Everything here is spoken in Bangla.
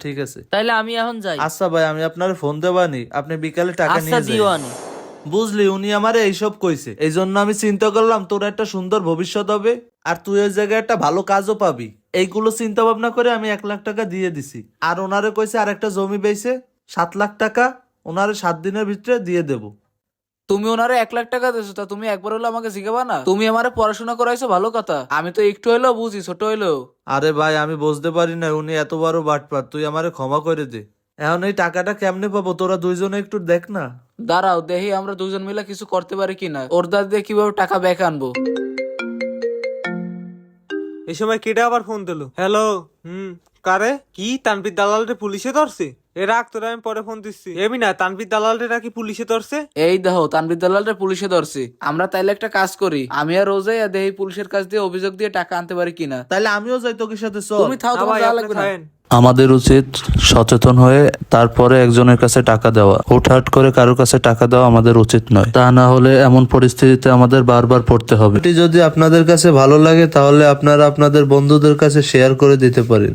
ঠিক আছে। তাইলে আমি এখন যাই। আচ্ছা ভাই, আমি আপনার ফোন দেবানি, আপনি বিকালে টাকা আচ্ছা নিয়ে যান। দিওয়ানি। বুঝলি, উনি আমারে এইসব কইছে, এই জন্য আমি চিন্তা করলাম তোর একটা সুন্দর ভবিষ্যৎ হবে আর তুই ওই জায়গায় একটা ভালো কাজও পাবি। এইগুলো চিন্তা ভাবনা করে আমি 1 লাখ টাকা দিয়ে দিছি। আর ওনারে কইছে আর একটা জমি বেচে 7 লাখ টাকা ওনারে 7 দিনের ভিতরে দিয়ে দেব। তুমি ওনারে 1 লাখ টাকা দিছো, তা তুমি একবার হলো আমাকে জিজ্ঞাবা না? তুমি আমারে পড়াশোনা করাইছো ভালো কথা, আমি তো একটু হইলেও বুঝি, ছোট হইলেও। আরে ভাই, আমি বুঝতে পারি না উনি এত বড় বাটপার, তুই আমারে ক্ষমা করে দে। এখন এই টাকাটা কেমনে পাবো, তোরা দুইজনে একটু দেখ না। দাঁড়াও দেখি আমরা দুজন মিলে কিছু করতে পারি কিনা, ওর দাঁত দিয়ে কিভাবে টাকা ব্যাক আনবো। এই সময় কেটে আবার ফোন দিল। হ্যালো। কারে? কি তানভীর দালাল রে পুলিশে ধরছে? এ রাখ, তোরা আমি পরে ফোন দিচ্ছি। এমনি না, তানভীর দালাল রে নাকি পুলিশে ধরছে। এই দেখো তানভীর দালালরে পুলিশে ধরছি। আমরা তাইলে একটা কাজ করি, আমি আর রোজাই আর দেখি পুলিশের কাছ দিয়ে অভিযোগ দিয়ে টাকা আনতে পারি কিনা। তাইলে আমিও যাই তোকে সাথে, চল। তুমি থাও, না তোমার ভাই, যাওয়া আপনি লাগবে না। থাকেন। আমাদের উচিত সচেতন হয়ে তারপরে একজনের কাছে টাকা দেওয়া। হুটহাট করে কারোর কাছে টাকা দেওয়া আমাদের উচিত নয়, তা না হলে এমন পরিস্থিতিতে আমাদের বারবার পড়তে হবে। এটি যদি আপনাদের কাছে ভালো লাগে তাহলে আপনারা আপনাদের বন্ধুদের কাছে শেয়ার করে দিতে পারেন।